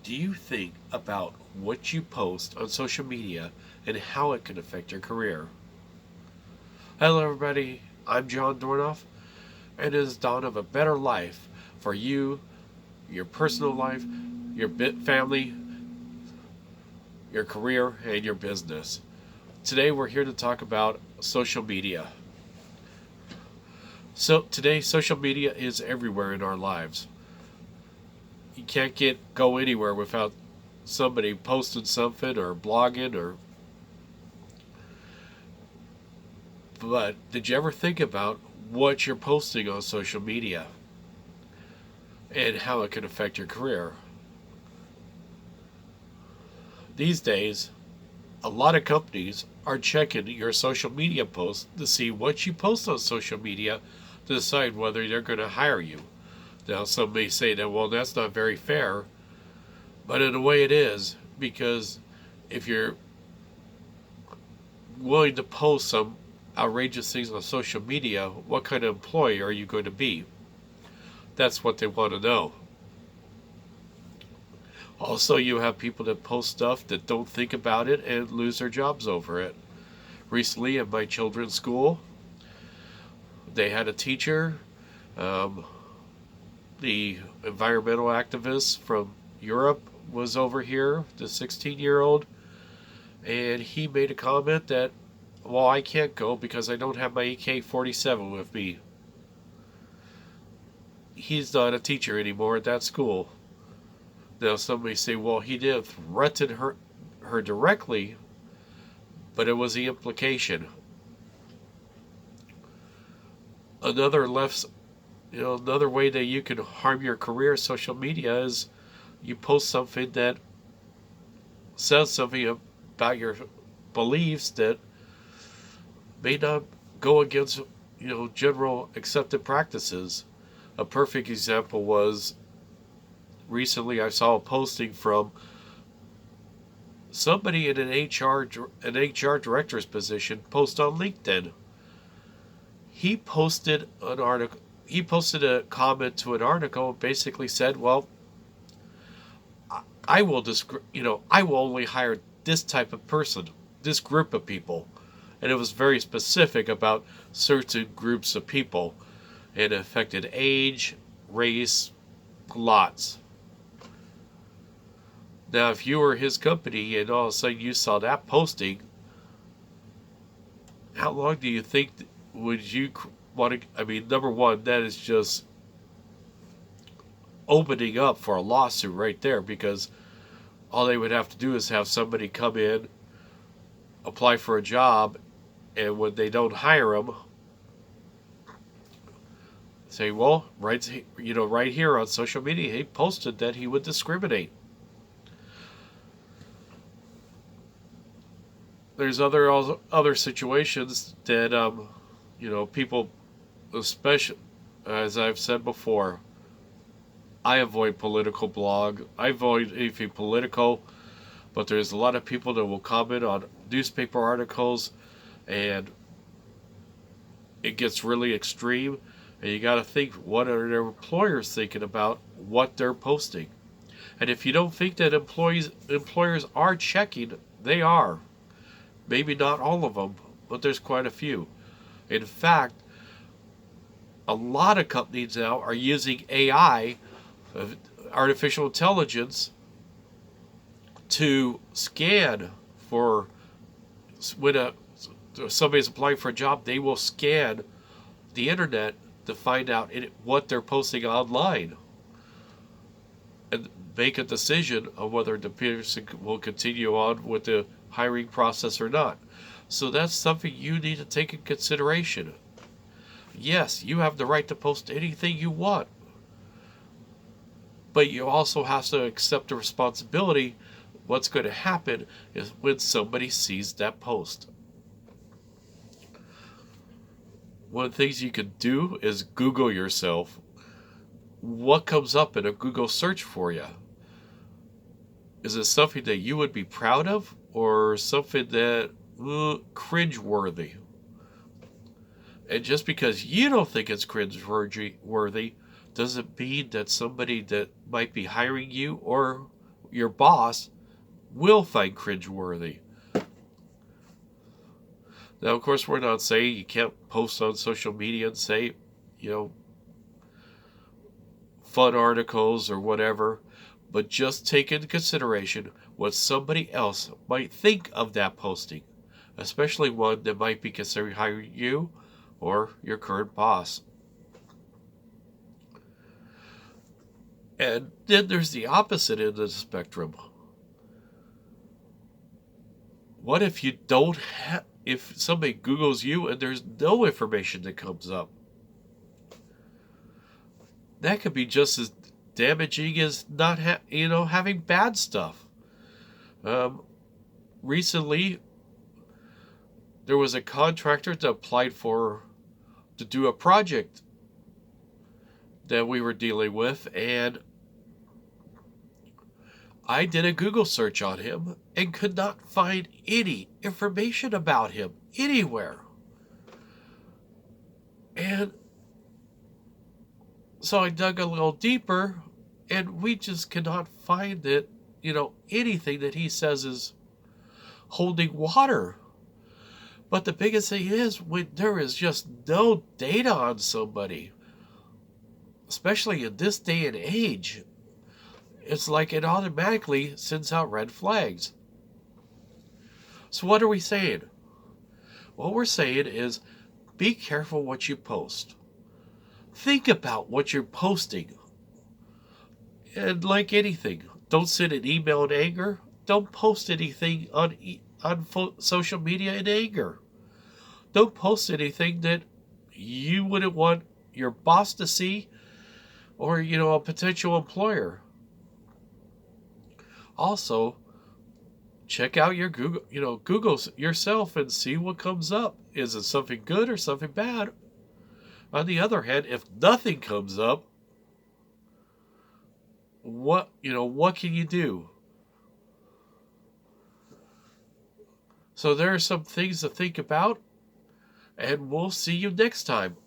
Do you think about what you post on social media and how it can affect your career? Hello, everybody. I'm John Dornoff, and it is the dawn of a better life for you, your personal life, your family, your career, and your business. Today, we're here to talk about social media. So, today, social media is everywhere in our lives. You can't go anywhere without somebody posting something or blogging or. But did you ever think about what you're posting on social media and how it can affect your career? These days, a lot of companies are checking your social media posts to see what you post on social media to decide whether they're going to hire you. Now, some may say that, well, that's not very fair, but in a way it is, because if you're willing to post some outrageous things on social media, what kind of employee are you going to be? That's what they want to know. Also, you have people that post stuff that don't think about it and lose their jobs over it. Recently, at my children's school, they had a teacher, um, the environmental activist from Europe was over here, the 16-year-old, and he made a comment that, well, I can't go because I don't have my AK 47 with me. He's not a teacher anymore at that school. Now, somebody say, well, he didn't threaten her directly, but it was the implication. Another left, another way that you can harm your career, social media, is you post something that says something about your beliefs that may not go against, general accepted practices. A perfect example was recently I saw a posting from somebody in an HR director's position post on LinkedIn. He posted an article. He posted a comment to an article and basically said, "Well, I will only hire this type of person, this group of people," and it was very specific about certain groups of people. It affected age, race, lots. Now, if you were his company and all of a sudden you saw that posting, how long do you think would you want to? I mean, number one, that is just opening up for a lawsuit right there, because all they would have to do is have somebody come in, apply for a job, and when they don't hire them, say, well, right here on social media, he posted that he would discriminate. There's other situations that people, especially as I've said before, I avoid political blog. I avoid anything political, but there's a lot of people that will comment on newspaper articles, and it gets really extreme. And you got to think, what are their employers thinking about what they're posting? And if you don't think that employers are checking, they are. Maybe not all of them, but there's quite a few. In fact, a lot of companies now are using AI, artificial intelligence, to scan for when somebody's applying for a job. They will scan the internet to find out what they're posting online and make a decision on whether the person will continue on with the hiring process or not. So that's something you need to take in consideration. Yes, you have the right to post anything you want, but you also have to accept the responsibility. What's going to happen is when somebody sees that post. One of the things you can do is Google yourself. What comes up in a Google search for you? Is it something that you would be proud of, or something that cringe-worthy? And just because you don't think it's cringe-worthy doesn't mean that somebody that might be hiring you or your boss will find cringeworthy. Now, of course, we're not saying you can't post on social media and say, fun articles or whatever, but just take into consideration what somebody else might think of that posting, especially one that might be considering hiring you or your current boss. And then there's the opposite end of the spectrum. What if you don't have, if somebody Googles you and there's no information that comes up? That could be just as damaging as not having bad stuff. Recently, there was a contractor that applied to do a project that we were dealing with, and I did a Google search on him and could not find any information about him anywhere. And so I dug a little deeper, and we just cannot find it, anything that he says is holding water. But the biggest thing is when there is just no data on somebody, especially in this day and age, it's like it automatically sends out red flags. So what are we saying? What we're saying is be careful what you post. Think about what you're posting. And like anything, don't send an email in anger. Don't post anything on social media in anger. Don't post anything that you wouldn't want your boss to see or, a potential employer. Also, check out your Google yourself and see what comes up. Is it something good or something bad? On the other hand, if nothing comes up, what can you do? So there are some things to think about, and we'll see you next time